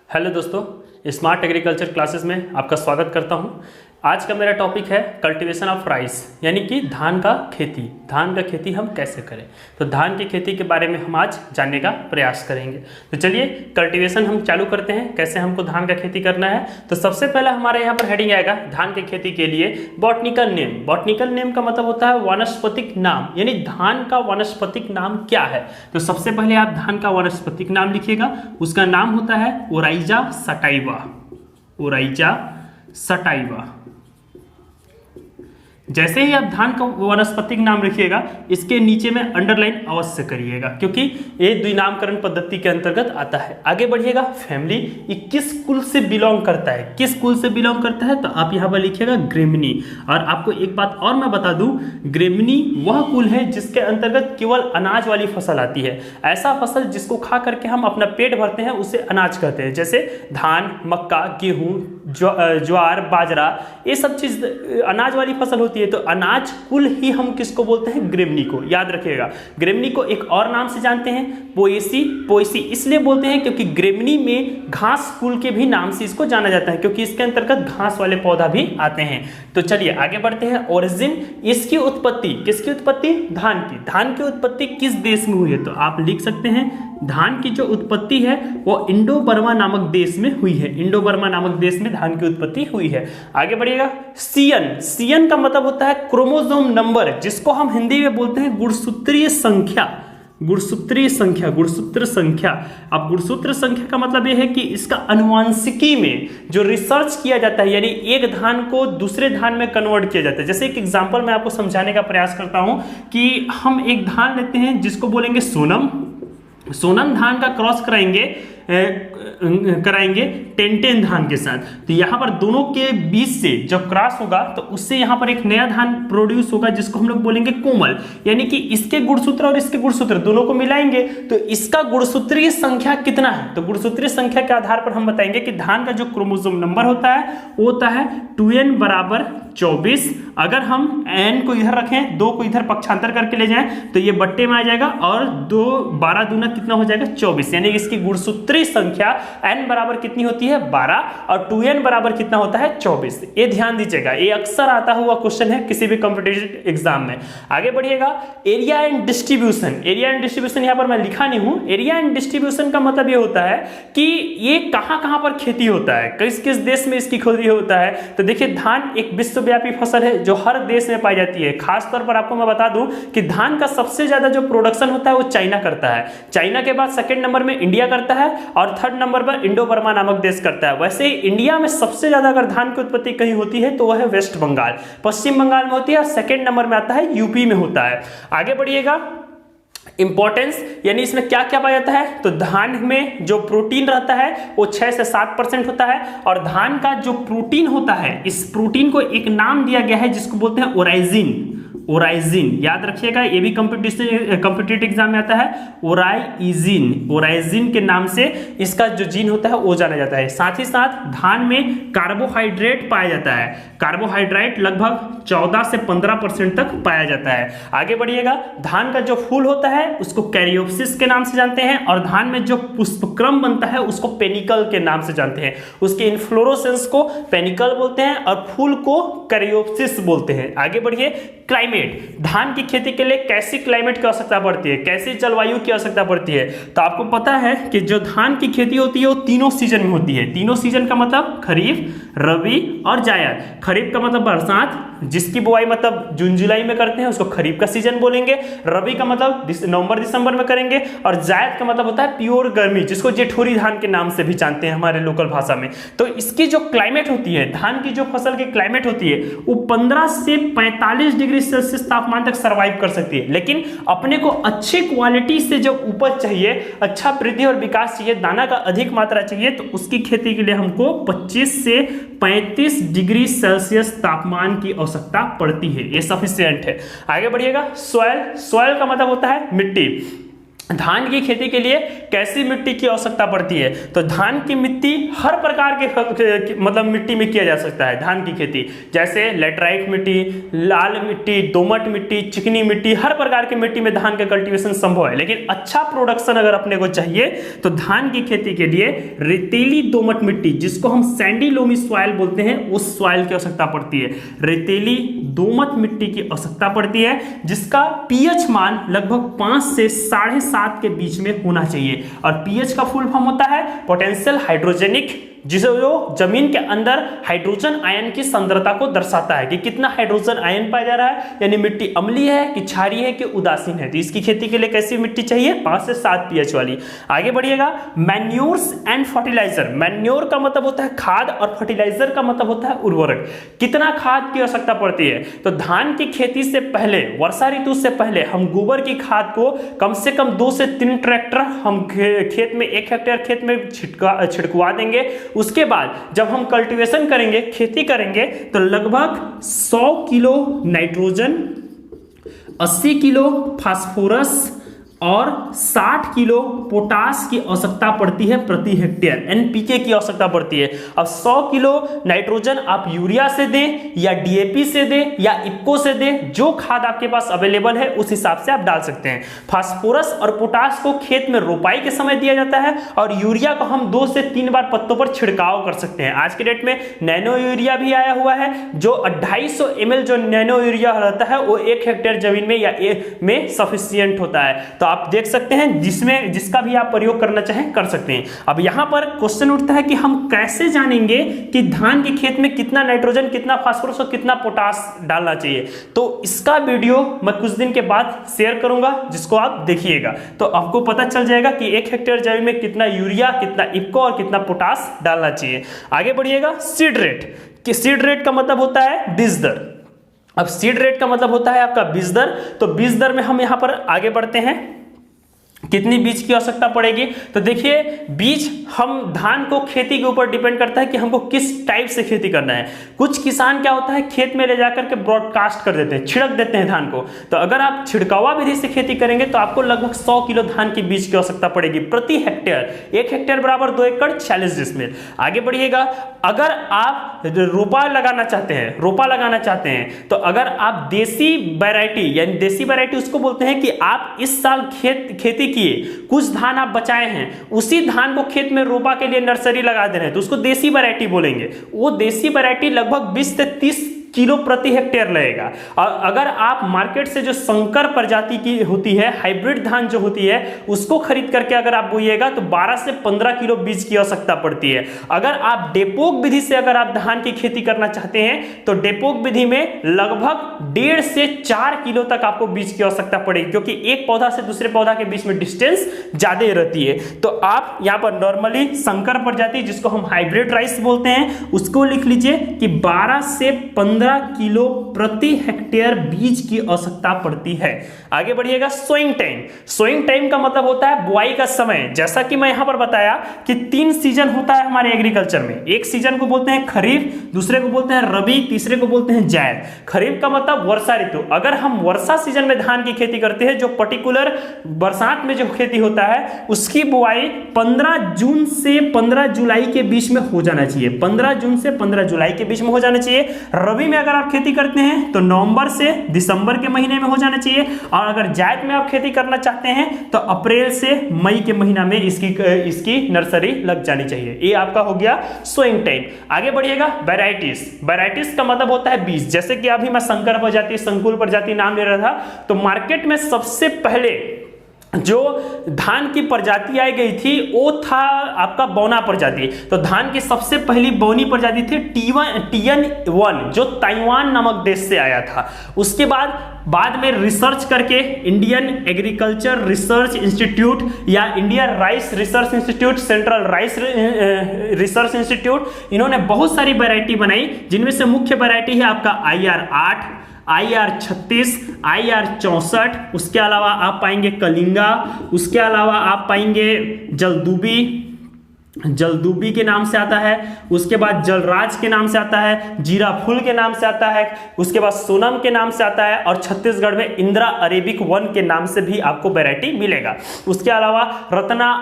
Hello दोस्तों, smart agriculture classes में आपका स्वागत करता हूं। आज का मेरा टॉपिक है कल्टीवेशन ऑफ राइस, यानी कि धान का खेती। धान का खेती हम कैसे करें, तो धान की खेती के बारे में हम आज जानने का प्रयास करेंगे। तो चलिए कल्टीवेशन हम चालू करते हैं, कैसे हमको धान का खेती करना है। तो सबसे पहला हमारे यहाँ पर हेडिंग आएगा धान की खेती के लिए बॉटनिकल नेम। बॉटनिकल नेम का मतलब होता है वानस्पतिक नाम, यानी धान का वानस्पतिक नाम क्या है। तो सबसे पहले आप धान का वानस्पतिक नाम लिखिएगा, उसका नाम होता है ओराइजा सटाइवा। Oryza sativa. जैसे ही आप धान का वानस्पतिक नाम लिखिएगा, इसके नीचे में अंडरलाइन अवश्य करिएगा, क्योंकि ये द्विनामकरण पद्धति के अंतर्गत आता है। आगे बढ़िएगा, फैमिली, ये किस कुल से बिलोंग करता है, किस कुल से बिलोंग करता है, तो आप यहाँ पर लिखिएगा ग्रेमिनी। और आपको एक बात और मैं बता दूं, ग्रेमिनी वह कुल है जिसके अंतर्गत केवल अनाज वाली फसल आती है। ऐसा फसल जिसको खा करके हम अपना पेट भरते हैं उसे अनाज कहते हैं, जैसे धान, मक्का, गेहूं, ज्वार, बाजरा, ये सब चीज अनाज वाली फसल होती है। तो अनाज कुल ही हम किसको बोलते हैं, ग्रेमिनी को। याद रखिएगा, ग्रेमिनी को एक और नाम से जानते हैं, पोएसी। पोएसी इसलिए बोलते हैं क्योंकि ग्रेमिनी में घास कुल के भी नाम से इसको जाना जाता है, क्योंकि इसके अंतर्गत घास वाले पौधा भी आते हैं। तो चलिए आगे बढ़ते हैं। ओरिजिन, इसकी उत्पत्ति, किसकी उत्पत्ति, धान की। धान की उत्पत्ति किस देश में हुई है, तो आप लिख सकते हैं धान की जो उत्पत्ति है वो इंडो बर्मा नामक देश में हुई है। इंडो बर्मा नामक देश में धान की उत्पत्ति हुई है। आगे बढ़िएगा, सीएन। सीएन का मतलब होता है क्रोमोसोम नंबर, जिसको हम हिंदी में बोलते हैं गुणसूत्रीय संख्या। गुणसूत्रीय संख्या, गुणसूत्र संख्या। अब गुणसूत्र संख्या का मतलब यह है कि इसका अनुवांशिकी में जो रिसर्च किया जाता है, यानी एक धान को दूसरे धान में कन्वर्ट किया जाता है। जैसे एक एग्जांपल मैं आपको समझाने का प्रयास करता हूं कि हम एक धान लेते हैं जिसको बोलेंगे सोनम। सोनम धान का क्रॉस कराएंगे 10-10 धान के साथ। तो यहाँ पर दोनों के बीच से जब क्रॉस होगा तो उससे यहाँ पर एक नया धान प्रोड्यूस होगा, जिसको हम लोग बोलेंगे कोमल। यानी कि इसके गुणसूत्र और इसके गुणसूत्र दोनों को मिलाएंगे तो इसका गुणसूत्रीय संख्या कितना है। तो गुणसूत्रीय संख्या के आधार पर हम बताएंगे कि धान का जो क्रोमोसोम नंबर होता है वो होता है 2n बराबर 24। अगर हम n को इधर रखें, 2 को इधर पक्षांतर करके ले जाएं तो ये बट्टे में आ जाएगा, और 12 दूना कितना हो जाएगा, 24। यानी इसकी गुणसूत्रीय संख्या n बराबर कितनी होती है, 12, और 2n बराबर कितना होता है, 24। ये ध्यान दीजिएगा, ये अक्सर आता हुआ क्वेश्चन है किसी भी कॉम्पिटिटिव एग्जाम में। आगे बढ़िएगा, area and distribution. Area and distribution यहाँ पर मैं लिखा नहीं हूं। एरिया एंड डिस्ट्रीब्यूशन का मतलब ये होता है कि ये कहां पर खेती होता है, किस किस देश में इसकी खेती होता है। तो देखिए, धान एक विश्वव्यापी फसल है जो हर देश में पाई जाती है। खास तौर पर आपको मैं बता दूं कि धान का सबसे ज्यादा जो प्रोडक्शन होता है वो चाइना करता है। चाइना के बाद सेकंड नंबर में इंडिया करता है, और थर्ड नंबर पर इंडो बर्मा नामक देश करता है। वैसे ही इंडिया में सबसे ज्यादा अगर धान की उत्पत्ति कहीं होती है तो वह है वेस्ट बंगाल, पश्चिम बंगाल में होती है, और सेकंड नंबर में आता है यूपी में होता है। आगे बढ़िएगा, इंपॉर्टेंस, यानी इसमें क्या क्या पाया जाता है। तो धान में जो प्रोटीन रहता है वो 6 से 7% होता है, और धान का जो प्रोटीन होता है, इस प्रोटीन को एक नाम दिया गया है जिसको बोलते हैं ओराइजिन। ओराइजिन याद रखिएगा, ये भी कॉम्पिटिटिव एग्जाम में आता है, ओराइजिन। ओराइजिन के नाम से इसका जो जीन होता है वो जाना जाता है। साथ ही साथ धान में कार्बोहाइड्रेट पाया जाता है। कार्बोहाइड्रेट लगभग 14 से 15% तक पाया जाता है। आगे बढ़िएगा, धान का जो फूल होता है उसको कैरियोप्सिस के नाम से जानते हैं, और धान में जो पुष्पक्रम बनता है उसको पेनिकल के नाम से जानते हैं। उसके इन्फ्लोरोसेंस को पेनिकल बोलते हैं और फूल को कैरियोप्सिस बोलते हैं। आगे बढ़िए, क्लाइमेट। धान की खेती के लिए कैसी क्लाइमेट की आवश्यकता पड़ती है, कैसी जलवायु की आवश्यकता पड़ती है। तो आपको पता है कि जो धान की खेती होती है वो तीनों सीजन में होती है। तीनों सीजन का मतलब खरीफ, रबी और जायद। खरीफ का मतलब बरसात, जिसकी बुआई मतलब जून जुलाई में करते हैं उसको खरीफ का सीजन बोलेंगे। रबी का मतलब नवंबर दिसंबर में करेंगे, और जायद का मतलब होता है प्योर गर्मी, जिसको जेठोरी धान के नाम से भी जानते हैं हमारे लोकल भाषा में। तो इसकी जो क्लाइमेट होती है, धान की जो फसल की क्लाइमेट होती है वो 15 से 45 डिग्री सेल्सियस तापमान तक सर्वाइव कर सकती है। लेकिन अपने को अच्छी क्वालिटी से जब उपज चाहिए, अच्छा वृद्धि और विकास चाहिए, दाना का अधिक मात्रा चाहिए, तो उसकी खेती के लिए हमको 25 से 35 डिग्री सेल्सियस तापमान की आवश्यकता पड़ती है। ये सफिशिएंट है। आगे बढ़िएगा, सॉइल। सॉइल का मतलब होता है मिट्टी। धान की खेती के लिए कैसी मिट्टी की आवश्यकता पड़ती है? तो धान की मिट्टी हर प्रकार के मतलब मिट्टी में किया जा सकता है धान की खेती, जैसे लेटराइट मिट्टी, लाल मिट्टी, दोमट मिट्टी, चिकनी मिट्टी, हर प्रकार की मिट्टी में धान का कल्टीवेशन संभव है। लेकिन अच्छा प्रोडक्शन अगर अपने को चाहिए तो धान की खेती के लिए रेतीली दोमट मिट्टी, जिसको हम सैंडी लोमी सॉइल बोलते हैं, उस सॉइल की आवश्यकता पड़ती है। रेतीली दोमट मिट्टी की आवश्यकता पड़ती है, जिसका पीएच मान लगभग 5 से 7.5 के बीच में होना चाहिए। और पीएच का फुल फॉर्म होता है पोटेंशियल हाइड्रोजेनिक, जिसे जो जमीन के अंदर हाइड्रोजन आयन की सांद्रता को दर्शाता है कि कितना हाइड्रोजन आयन पाया जा रहा है, यानी मिट्टी अम्लीय है कि क्षारीय है कि उदासीन है। तो इसकी खेती के लिए कैसी मिट्टी चाहिए? 5 से 7 पीएच वाली। आगे बढ़िएगा, मैन्योर्स एंड फर्टिलाइजर। मैन्योर का मतलब होता है खाद और फर्टिलाइजर का मतलब होता है उर्वरक। कितना खाद की आवश्यकता पड़ती है? तो धान की खेती से पहले, वर्षा ऋतु से पहले हम गोबर की खाद को कम से कम 2 से 3 ट्रैक्टर हम खेत में, 1 हेक्टेयर खेत में छिड़कवा देंगे। उसके बाद जब हम कल्टीवेशन करेंगे, खेती करेंगे, तो लगभग 100 किलो नाइट्रोजन, 80 किलो फास्फोरस और 60 किलो पोटास की आवश्यकता पड़ती है प्रति हेक्टेयर। एनपीके की आवश्यकता पड़ती है। अब 100 किलो नाइट्रोजन आप यूरिया से दें या डीएपी से दें या इफ्को से दें, जो खाद आपके पास अवेलेबल है उस हिसाब से आप डाल सकते हैं। फास्फोरस और पोटास को खेत में रोपाई के समय दिया जाता है और यूरिया को हम 2 से 3 बार पत्तों पर छिड़काव कर सकते हैं। आज के डेट में नैनो यूरिया भी आया हुआ है, जो 250 ml जो नैनो यूरिया रहता है वो 1 हेक्टेयर जमीन में या में सफिशियंट होता है। तो आप देख सकते हैं, जिसका भी आप प्रयोग करना चाहें कर सकते हैं। अब यहां पर क्वेश्चन उठता है कि हम कैसे जानेंगे कि धान के खेत में कितना नाइट्रोजन, कितना फास्फोरस और कितना पोटास डालना चाहिए? तो इसका वीडियो मैं कुछ दिन के बाद शेयर करूंगा, जिसको आप देखिएगा, तो आपको पता चल जाएगा कि 1 हेक्टेयर जमीन में कितना यूरिया, कितना इफ्को और कितना पोटास डालना चाहिए। आगे बढ़िएगा, सीड रेट। कि सीड रेट का मतलब होता है बीज दर। अब सीड रेट का मतलब होता है आपका बीज दर। तो बीज दर में हम यहां पर आगे बढ़ते हैं, कितनी बीज की आवश्यकता पड़ेगी? तो देखिए, बीज हम धान को खेती के ऊपर डिपेंड करता है कि हमको किस टाइप से खेती करना है। कुछ किसान क्या होता है, खेत में ले जाकर के ब्रॉडकास्ट कर देते हैं, छिड़क देते हैं धान को। तो अगर आप छिड़कावा विधि से खेती करेंगे तो आपको लगभग 100 किलो धान की बीज की आवश्यकता पड़ेगी प्रति हेक्टेयर। 1 हेक्टेयर बराबर 2 एकड़ 46 डिसमिल। आगे बढ़िएगा, अगर आप रोपा लगाना चाहते हैं तो अगर आप देसी वैरायटी, यानी देसी वैरायटी उसको बोलते हैं कि आप इस साल खेती किए, कुछ धान आप बचाए हैं, उसी धान को खेत में रोपा के लिए नर्सरी लगा दे रहे हैं, तो उसको देसी वैरायटी बोलेंगे। वो देसी वैरायटी लगभग 20 से 30 किलो प्रति हेक्टेयर लगेगा। और अगर आप मार्केट से जो संकर प्रजाति की होती है, हाइब्रिड धान जो होती है, उसको खरीद करके अगर आप बोइएगा तो 12 से 15 किलो बीज की आवश्यकता पड़ती है। अगर आप डेपोक विधि से अगर आप धान की खेती करना चाहते हैं तो डेपोक विधि में लगभग 1.5 से 4 किलो तक आपको बीज की आवश्यकता पड़ेगी, क्योंकि एक पौधा से दूसरे पौधा के बीच में डिस्टेंस ज्यादा रहती है। तो आप यहाँ पर नॉर्मली संकर प्रजाति, जिसको हम हाइब्रिड राइस बोलते हैं, उसको लिख लीजिए कि 12 से 15 किलो प्रति हेक्टेयर बीज की आवश्यकता पड़ती है। आगे बढ़िएगा, सोइंग टाइम। सोइंग टाइम का मतलब होता है बुआई का समय। जैसा कि मैं यहां पर बताया कि 3 सीजन होता है हमारे एग्रीकल्चर में। एक सीजन को बोलते हैं खरीफ, दूसरे को बोलते हैं रबी, तीसरे को बोलते हैं जायद। खरीफ का मतलब वर्षा ऋतु। अगर हम वर्षा सीजन में धान की खेती करते हैं, जो पर्टिकुलर बरसात में जो खेती होता है, उसकी बुआई 15 जून से 15 जुलाई के बीच में हो जाना चाहिए। 15 जून से 15 जुलाई के बीच में हो जाना चाहिए। रबी में अगर आप खेती करते हैं तो नवंबर से दिसंबर के महीने में हो जाना चाहिए, और अगर जायद में आप खेती करना चाहते हैं तो अप्रैल से मई के महीना में इसकी नर्सरी लग जानी चाहिए। ये आपका हो गया सोइंग टाइम। आगे बढ़िएगा, वैरायटीज। वैरायटीज का मतलब होता है बीज। जैसे कि अभी मैं संकर प्रजाति, संकुल प्रजाति नाम ले रहा था, तो मार्केट में सबसे पहले जो धान की प्रजाति आई गई थी वो था आपका बौना प्रजाति। तो धान की सबसे पहली बौनी प्रजाति थी TN1, जो ताइवान नामक देश से आया था। उसके बाद में रिसर्च करके इंडियन एग्रीकल्चर रिसर्च इंस्टीट्यूट या India rice research institute, central rice research institute, इन्होंने बहुत सारी वैरायटी बनाई, जिनमें से मुख्य वैरायटी है आपका IR8, IR36, IR64। उसके अलावा आप पाएंगे कलिंगा, उसके अलावा आप पाएंगे जलदूबी, जलदूबी के नाम से आता है, उसके बाद जलराज के नाम से आता है, जीरा फूल के नाम से आता है, उसके बाद सोनम के नाम से आता है, और छत्तीसगढ़ में इंदिरा अरेबिक 1 के नाम से भी आपको वैरायटी मिलेगा। उसके अलावा रत्ना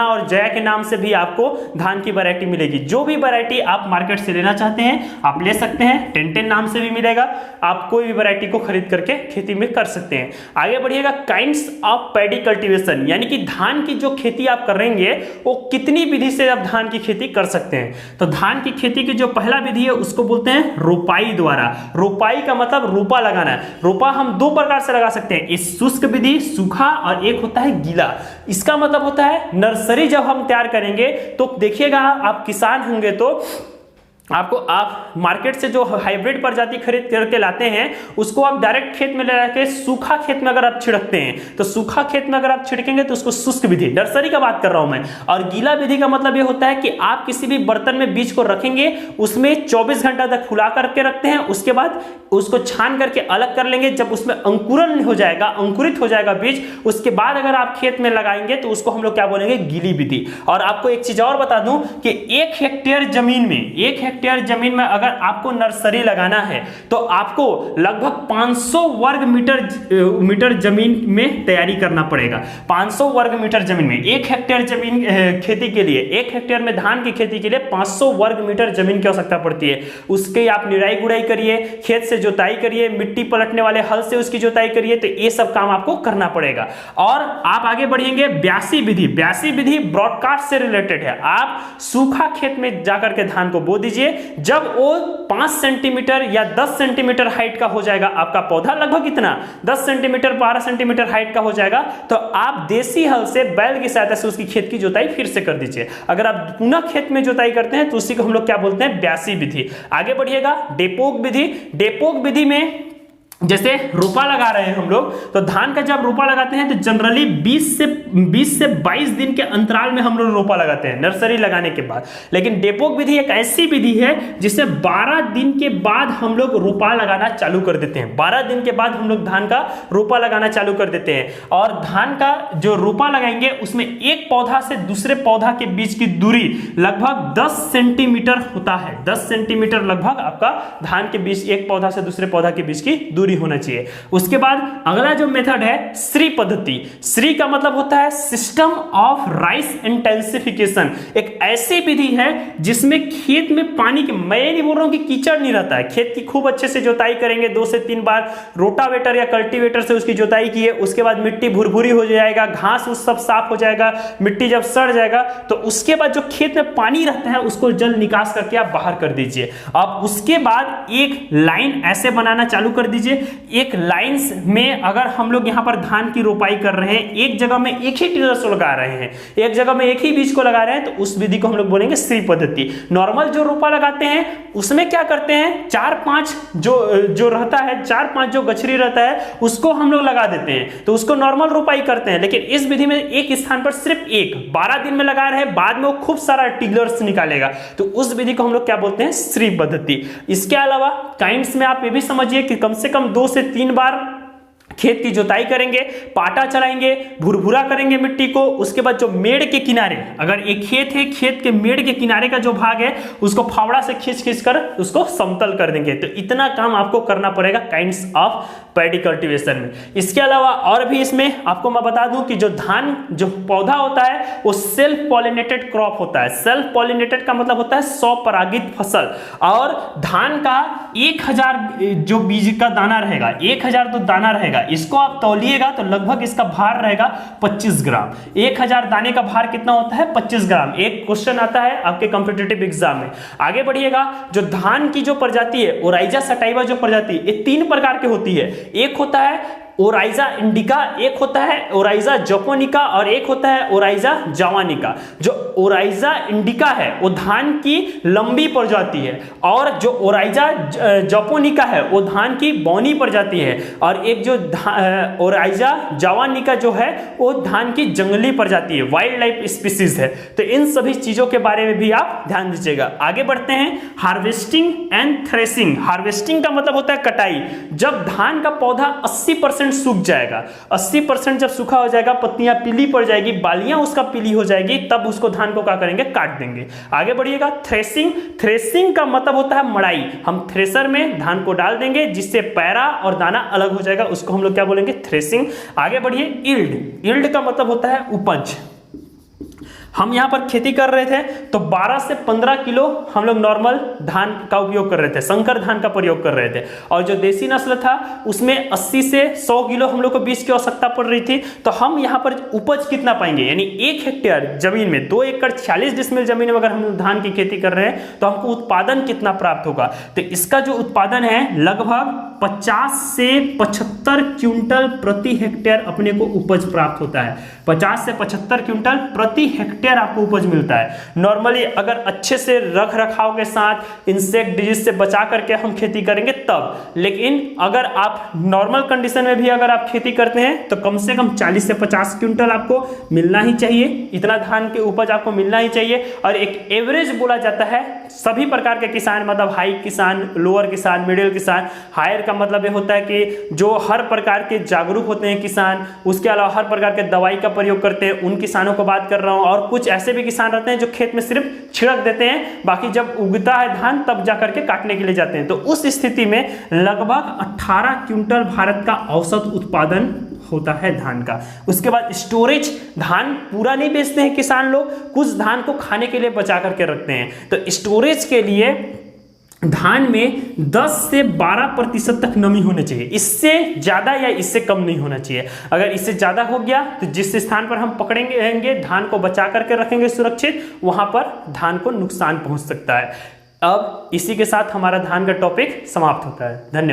और जया के नाम से भी आपको धान की वैरायटी मिलेगी। जो भी वैरायटी आप मार्केट से लेना चाहते हैं आप ले सकते हैं। 10-10 नाम से भी मिलेगा, आप कोई भी वैरायटी को खरीद करके खेती में कर सकते हैं। आगे बढ़िएगा, काइंड्स ऑफ पैडी कल्टीवेशन, यानी कि धान की जो खेती आप करेंगे वो कितनी विधि से आप धान की खेती कर सकते हैं। तो धान की खेती की जो पहला विधि है उसको बोलते हैं रोपाई द्वारा। रोपाई का मतलब रोपा लगाना है। रोपा हम दो प्रकार से लगा सकते हैं, इस शुष्क विधि सूखा, और एक होता है गीला। इसका मतलब होता है नर्सरी जब हम तैयार करेंगे तो देखिएगा, आप किसान होंगे तो आप मार्केट से जो हाइब्रिड प्रजाति खरीद करके लाते हैं उसको आप डायरेक्ट खेत में ले जाके सूखा खेत में अगर आप छिड़कते हैं तो सूखा खेत में अगर आप छिड़केंगे तो उसको शुष्क विधि, नर्सरी का बात कर रहा हूं मैं। और गीला विधि का मतलब ये होता है कि आप किसी भी बर्तन में बीज को रखेंगे, उसमें 24 घंटा तक फुला करके रखते हैं, उसके बाद उसको छान करके अलग कर लेंगे। जब उसमें अंकुरन हो जाएगा, अंकुरित हो जाएगा बीज, उसके बाद अगर आप खेत में लगाएंगे तो उसको हम लोग क्या बोलेंगे, गीली विधि। और आपको एक चीज और बता दूं कि 1 हेक्टेयर जमीन में अगर आपको नर्सरी लगाना है तो आपको लगभग 500 वर्ग मीटर जमीन में तैयारी करना पड़ेगा। 500 वर्ग मीटर जमीन में 1 हेक्टेयर जमीन खेती के लिए, 1 हेक्टेयर में धान की खेती के लिए 500 वर्ग मीटर जमीन की आवश्यकता पड़ती है। उसके आप निराई गुड़ाई करिए, खेत से जुताई करिए, मिट्टी पलटने वाले हल से उसकी जुताई करिए, तो ये सब काम आपको करना पड़ेगा। और आप आगे बढ़ेंगे, ब्यासी विधि ब्रॉडकास्ट से रिलेटेड है। आप सूखा खेत में जाकर के धान को बो दीजिए, जब वो 5 सेंटीमीटर या 10 सेंटीमीटर हाइट का हो जाएगा, आपका पौधा लगभग इतना 10 सेंटीमीटर 12 सेंटीमीटर हाइट का हो जाएगा, तो आप देसी हल से बैल की सहायता से उसकी खेत की जुताई फिर से कर दीजिए। अगर आप पुनः खेत में जुताई करते हैं तो उसी को हम लोग क्या बोलते हैं, ब्यासी विधि। आगे बढ़िएगा, डेपोक विधि में जैसे रोपा लगा रहे हैं हम लोग, तो धान का जब रोपा लगाते हैं तो जनरली 20 से 22 दिन के अंतराल में हम लोग रोपा लगाते हैं नर्सरी लगाने के बाद। लेकिन डेपोक विधि एक ऐसी विधि है जिससे 12 दिन के बाद हम लोग रोपा लगाना चालू कर देते हैं। 12 दिन के बाद हम लोग धान का रोपा लगाना चालू कर देते हैं, और धान का जो रोपा लगाएंगे उसमें एक पौधा से दूसरे पौधा के बीच की दूरी लगभग 10 सेंटीमीटर होता है। 10 सेंटीमीटर लगभग आपका धान के बीच, एक पौधा से दूसरे पौधा के बीच की दूरी होना चाहिए। उसके बाद अगला जो मेथड है श्री पद्धति। श्री का मतलब होता है सिस्टम ऑफ राइस इंटेंसिफिकेशन। एक ऐसी विधि है जिसमें खेत में पानी की, मैं नहीं बोल रहा हूं कि कीचड़ नहीं रहता है, खेत की खूब अच्छे से जुताई करेंगे, 2 से 3 बार रोटावेटर या कल्टीवेटर से उसकी जुताई किए, उसके बाद मिट्टी भुरभुरी हो जाएगा, घास उस सब साफ हो जाएगा, मिट्टी जब सड़ जाएगा तो उसके बाद जो खेत में पानी रहता है उसको जल निकास करके आप बाहर कर दीजिए। अब उसके बाद एक लाइन ऐसे बनाना चालू कर दीजिए। एक लाइंस में अगर हम लोग यहां पर धान की रोपाई कर रहे हैं, एक जगह में एक ही टिलर से लगा रहे हैं, एक जगह में एक ही बीज को लगा रहे हैं, तो उस विधि को हम लोग बोलेंगे श्री पद्धति। नॉर्मल जो रोपा लगाते हैं उसमें क्या करते हैं, 4-5 जो रहता है, 4-5 जो गछरी रहता है उसको हम लोग लगा देते हैं, तो उसको नॉर्मल रोपाई करते हैं। लेकिन इस विधि में एक स्थान पर सिर्फ एक, 12 दिन में लगा रहे हैं, बाद में वो खूब सारा टिलर्स निकालेगा, तो उस विधि को हम लोग क्या बोलते हैं, श्री पद्धति। इसके अलावा काइंड्स में आप ये भी समझिए कि कम से कम 2 से 3 बार खेत की जुताई करेंगे, पाटा चलाएंगे, भुरभुरा करेंगे मिट्टी को। उसके बाद जो मेड़ के किनारे, अगर एक खेत है, खेत के मेड़ के किनारे का जो भाग है उसको फावड़ा से खींच कर उसको समतल कर देंगे। तो इतना काम आपको करना पड़ेगा काइंड्स ऑफ पैडी कल्टीवेशन में। इसके अलावा और भी इसमें आपको मैं बता दूं कि जो धान जो पौधा होता है वो सेल्फ पॉलिनेटेड क्रॉप होता है। सेल्फ पॉलिनेटेड का मतलब होता है स्वपरागित फसल। और धान का 1000 जो बीज का दाना रहेगा, 1000 तो दाना रहेगा, इसको आप तौलिएगा तो लगभग इसका भार रहेगा 25 ग्राम। 1000 दाने का भार कितना होता है, 25 ग्राम। एक क्वेश्चन आता है आपके कॉम्पिटिटिव एग्जाम में। आगे बढ़िएगा, जो धान की जो प्रजाति है ओराइजा सटाइवा जो प्रजाति, ये 3 प्रकार की होती है। एक होता है ओराइजा इंडिका, एक होता है ओराइजा जपोनिका, और एक होता है ओराइजा जावानिका। जो ओराइजा इंडिका है वो धान की लंबी प्रजाति है, और जो ओराइजा जपोनिका है वो धान की बौनी प्रजाति है, और एक जो ओराइजा जावानिका जो है वो धान की जंगली प्रजाति है, वाइल्ड लाइफ स्पीसीज है। तो इन सभी चीजों के बारे में भी आप ध्यान दीजिएगा। आगे बढ़ते हैं, हार्वेस्टिंग एंड थ्रेसिंग। हार्वेस्टिंग का मतलब होता है कटाई। जब धान का पौधा 80% 80% सूख जाएगा। 80% जब सूखा हो जाएगा, पत्तियां पीली पड़ जाएगी, बालियां उसका पीली हो जाएगी, तब उसको धान को क्या करेंगे, काट देंगे। आगे बढ़िएगा, थ्रेसिंग। थ्रेसिंग का मतलब होता है मड़ाई। हम थ्रेसर में धान को डाल देंगे जिससे पैरा और दाना अलग हो जाएगा, उसको हम लोग क्या बोलेंगे, थ्रेसिंग। आगे बढ़िए, यील्ड। यील्ड का मतलब होता है उपज। हम यहाँ पर खेती कर रहे थे तो 12 से 15 किलो हम लोग नॉर्मल धान का उपयोग कर रहे थे, संकर धान का प्रयोग कर रहे थे। और जो देसी नस्ल था उसमें 80 से 100 किलो हम लोग को बीज की आवश्यकता पड़ रही थी। तो हम यहाँ पर उपज कितना पाएंगे, यानी 1 हेक्टेयर जमीन में 2 एकड़ 40 डिसमिल जमीन में अगर हम धान की खेती कर रहे हैं तो हमको उत्पादन कितना प्राप्त होगा। तो इसका जो उत्पादन है लगभग 50 से 75 क्विंटल प्रति हेक्टेयर अपने को उपज प्राप्त होता है। 50 से 75 क्विंटल प्रति हेक्टेयर आपको उपज मिलता है। नॉर्मली अगर अच्छे से रख रखाव के साथ इंसेक्ट डिजीज से बचा करके हम खेती करेंगे तब, लेकिन अगर आप नॉर्मल कंडीशन में भी अगर आप खेती करते हैं तो कम से कम 40 से 50 क्विंटल आपको मिलना ही चाहिए। इतना धान के उपज आपको मिलना ही चाहिए। और एक एवरेज बोला जाता है सभी प्रकार के किसान, मतलब हाई किसान, लोअर किसान, मिडिल किसान। हायर का मतलब ये होता है कि जो हर प्रकार के जागरूक होते हैं किसान, उसके अलावा हर प्रकार के दवाई का प्रयोग करते हैं, उन किसानों को बात कर रहा हूं। और कुछ ऐसे भी किसान रहते हैं जो खेत में सिर्फ छिड़क देते हैं, बाकी जब उगता है धान तब जाकर के काटने के लिए जाते हैं। तो उस स्थिति में लगभग 18 क्विंटल भारत का औसत उत्पादन होता है धान का। उसके बाद स्टोरेज, धान पूरा नहीं बेचते हैं किसान लोग, कुछ धान को खाने के लिए बचा करके रखते हैं। तो स्टोरेज के लिए धान में 10 से 12% तक नमी होनी चाहिए, इससे ज्यादा या इससे कम नहीं होना चाहिए। अगर इससे ज्यादा हो गया तो जिस स्थान पर हम पकड़ेंगे धान को बचा करके रखेंगे सुरक्षित, वहां पर धान को नुकसान पहुंच सकता है। अब इसी के साथ हमारा धान का टॉपिक समाप्त होता है। धन्यवाद।